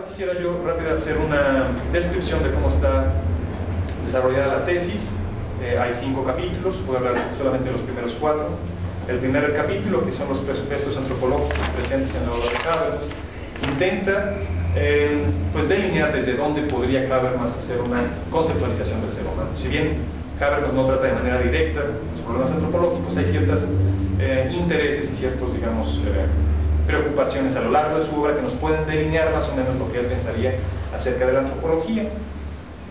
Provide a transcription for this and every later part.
quisiera yo rápido hacer una descripción de cómo está desarrollada la tesis. Hay 5 capítulos, voy a hablar solamente de los primeros 4. El primer capítulo, que son los presupuestos antropológicos presentes en la obra de Habermas, intenta pues delinear desde dónde podría Habermas hacer una conceptualización del ser humano. Si bien Habermas no trata de manera directa los problemas antropológicos, hay ciertos intereses y ciertos, digamos, preocupaciones a lo largo de su obra que nos pueden delinear más o menos lo que él pensaría acerca de la antropología.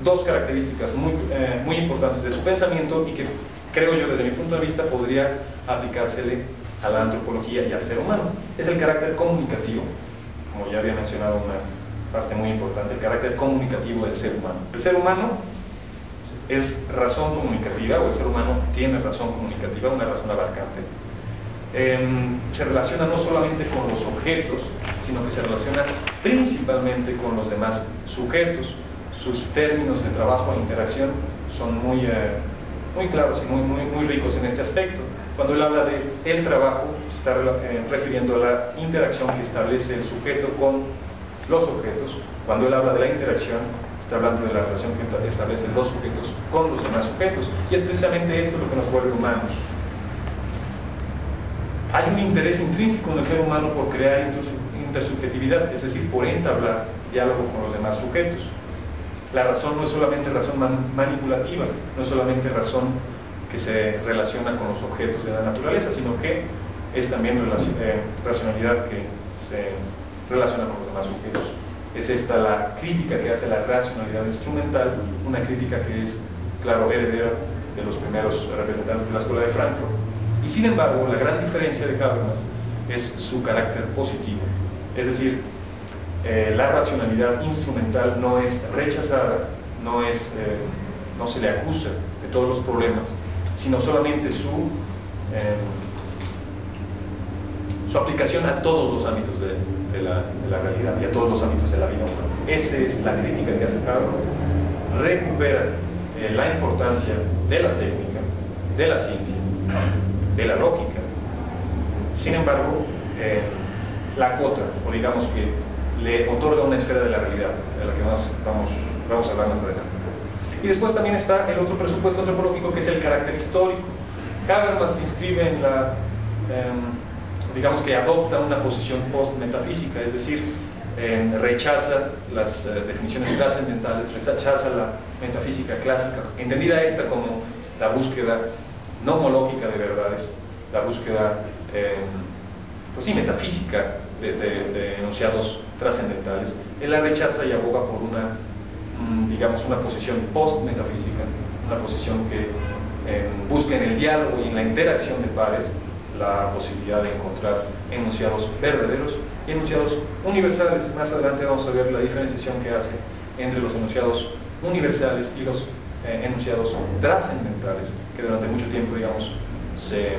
2 características muy importantes de su pensamiento y que creo yo desde mi punto de vista podría aplicársele a la antropología y al ser humano. Es el carácter comunicativo, como ya había mencionado una parte muy importante, el carácter comunicativo del ser humano. El ser humano es razón comunicativa, o el ser humano tiene razón comunicativa, una razón abarcante. Se relaciona no solamente con los objetos, sino que se relaciona principalmente con los demás sujetos. Sus términos de trabajo e interacción son muy claros y muy ricos en este aspecto. Cuando él habla de el trabajo, se está refiriendo a la interacción que establece el sujeto con los objetos. Cuando él habla de la interacción, está hablando de la relación que establecen los sujetos con los demás sujetos. Y es precisamente esto lo que nos vuelve humanos. Hay un interés intrínseco en el ser humano por crear intersubjetividad, es decir, por entablar diálogo con los demás sujetos. La razón no es solamente razón manipulativa, no es solamente razón que se relaciona con los objetos de la naturaleza, sino que es también racionalidad que se relaciona con los demás sujetos. Es esta la crítica que hace la racionalidad instrumental, una crítica que es, claro, heredera de los primeros representantes de la Escuela de Frankfurt. Y sin embargo, la gran diferencia de Habermas es su carácter positivo, es decir, la racionalidad instrumental no es rechazada, no se le acusa de todos los problemas, sino solamente su aplicación a todos los ámbitos de la realidad y a todos los ámbitos de la vida humana. Esa es la crítica que hace Habermas. Recupera la importancia de la técnica, de la ciencia, de la lógica. Sin embargo, la acota, o digamos que le otorga una esfera de la realidad, de la que vamos a hablar más adelante. Y después también está el otro presupuesto antropológico, que es el carácter histórico. Habermas se inscribe en la, digamos que adopta una posición post-metafísica, es decir, rechaza las definiciones trascendentales, rechaza la metafísica clásica, entendida esta como la búsqueda nomológica de verdades, la búsqueda pues sí, metafísica de enunciados trascendentales. Él la rechaza y aboga por una, digamos, una posición post-metafísica, una posición que busca en el diálogo y en la interacción de pares la posibilidad de encontrar enunciados verdaderos y enunciados universales. Más adelante vamos a ver la diferenciación que hace entre los enunciados universales y los enunciados trascendentales, que durante mucho tiempo, digamos, se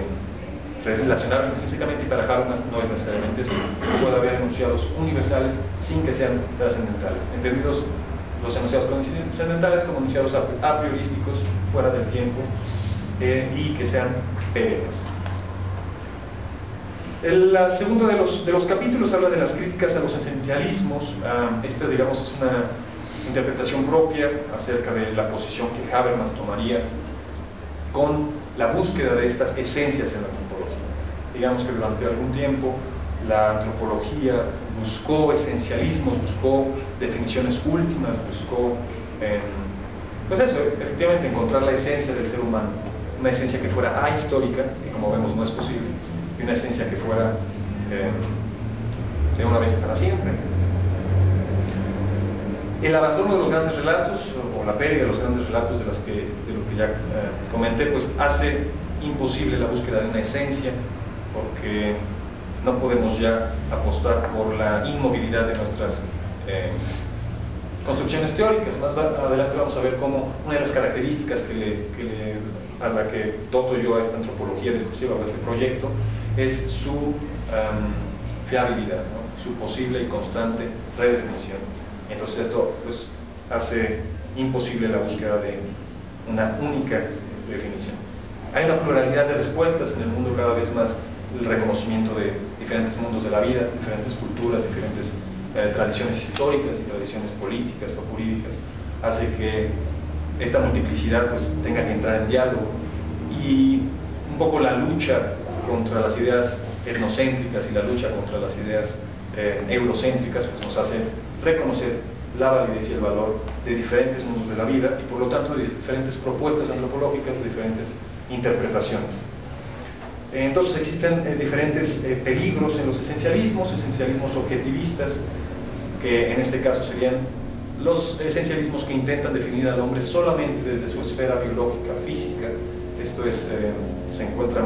relacionaron intrínsecamente, y para Habermas no es necesariamente así. Puede haber enunciados universales sin que sean trascendentales, entendidos los enunciados trascendentales como enunciados a priorísticos, fuera del tiempo, y que sean perennes. El segundo de los capítulos habla de las críticas a los esencialismos. Esta, digamos, es una interpretación propia acerca de la posición que Habermas tomaría con la búsqueda de estas esencias en la antropología. Digamos que durante algún tiempo la antropología buscó esencialismos, buscó definiciones últimas, buscó, pues eso, efectivamente encontrar la esencia del ser humano, una esencia que fuera ahistórica, que como vemos no es posible, y una esencia que fuera de una vez y para siempre. El abandono de los grandes relatos, o la pérdida de los grandes relatos de lo que ya comenté, pues hace imposible la búsqueda de una esencia, porque no podemos ya apostar por la inmovilidad de nuestras construcciones teóricas. Más adelante vamos a ver cómo una de las características a la que doto yo a esta antropología discursiva, o a este proyecto, es su fiabilidad, ¿no? Su posible y constante redefinición. Entonces esto pues hace imposible la búsqueda de una única definición. Hay una pluralidad de respuestas en el mundo, cada vez más el reconocimiento de diferentes mundos de la vida, diferentes culturas, diferentes tradiciones históricas y tradiciones políticas o jurídicas, hace que esta multiplicidad pues tenga que entrar en diálogo, y un poco la lucha contra las ideas etnocéntricas y la lucha contra las ideas eurocéntricas pues nos hace reconocer la validez y el valor de diferentes mundos de la vida, y por lo tanto de diferentes propuestas antropológicas, de diferentes interpretaciones. Entonces existen diferentes peligros en los esencialismos objetivistas, que en este caso serían los esencialismos que intentan definir al hombre solamente desde su esfera biológica, física. Esto es, se encuentra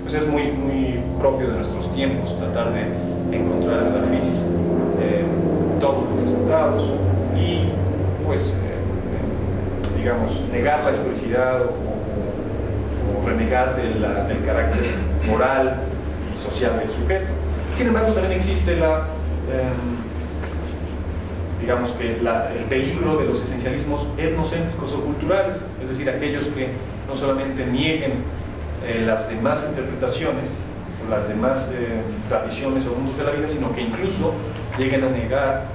pues es muy propio de nuestros tiempos, tratar de encontrar en la física todos los resultados y pues digamos negar la historicidad o renegar del carácter moral y social del sujeto. Sin embargo, también existe digamos que el peligro de los esencialismos etnocéntricos o culturales, es decir, aquellos que no solamente nieguen las demás interpretaciones o las demás tradiciones o mundos de la vida, sino que incluso lleguen a negar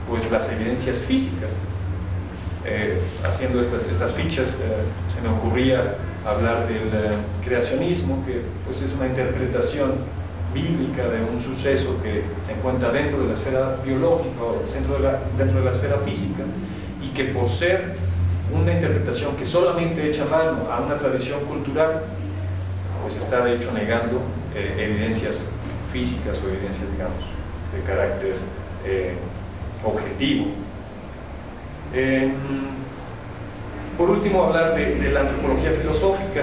pues las evidencias físicas. Haciendo estas fichas se me ocurría hablar del creacionismo, que pues es una interpretación bíblica de un suceso que se encuentra dentro de la esfera biológica o dentro de la esfera física, y que por ser una interpretación que solamente echa mano a una tradición cultural, pues está de hecho negando evidencias físicas o evidencias, digamos, de carácter objetivo. Por último, hablar de la antropología filosófica.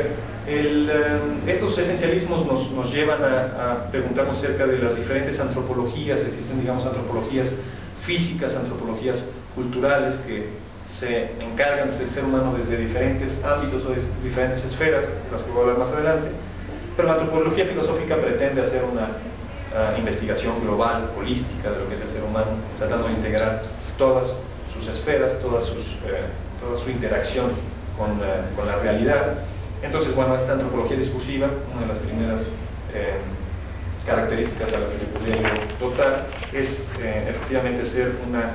Estos esencialismos nos llevan a preguntarnos acerca de las diferentes antropologías. Existen, digamos, antropologías físicas, antropologías culturales, que se encargan del ser humano desde diferentes ámbitos o desde diferentes esferas, de las que voy a hablar más adelante. Pero la antropología filosófica pretende hacer una investigación global, holística de lo que es el ser humano, tratando de integrar todas sus esferas, toda su interacción con la realidad. Entonces, bueno, esta antropología discursiva, una de las primeras características a las que podría dotar es efectivamente ser una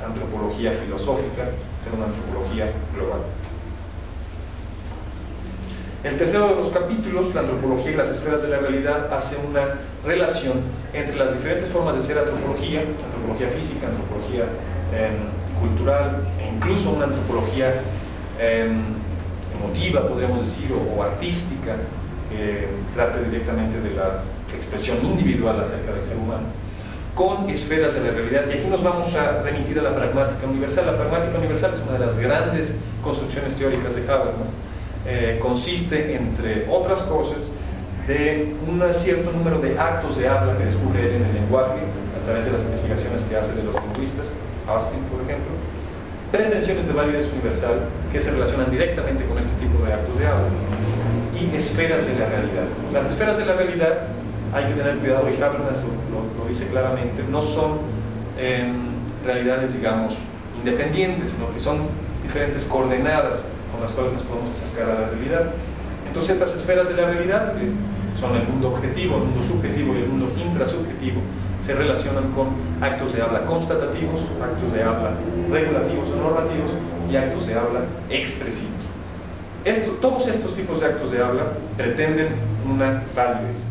antropología filosófica, ser una antropología global. El tercero de los capítulos, la antropología y las esferas de la realidad, hace una relación entre las diferentes formas de ser antropología física, antropología cultural, e incluso una antropología emotiva, podríamos decir, o artística, que trate directamente de la expresión individual acerca del ser humano, con esferas de la realidad. Y aquí nos vamos a remitir a la pragmática universal. La pragmática universal es una de las grandes construcciones teóricas de Habermas. Consiste, entre otras cosas, de un cierto número de actos de habla que descubre él en el lenguaje a través de las investigaciones que hace de los lingüistas, Austin por ejemplo, pretensiones de validez universal que se relacionan directamente con este tipo de actos de habla, y esferas de la realidad. Las esferas de la realidad, hay que tener cuidado, y Habermas lo dice claramente, no son realidades, digamos, independientes, sino que son diferentes coordenadas con las cuales nos podemos acercar a la realidad. Entonces, estas esferas de la realidad, que son el mundo objetivo, el mundo subjetivo y el mundo intrasubjetivo, se relacionan con actos de habla constatativos, actos de habla regulativos o normativos y actos de habla expresivos. Todos estos tipos de actos de habla pretenden una validez.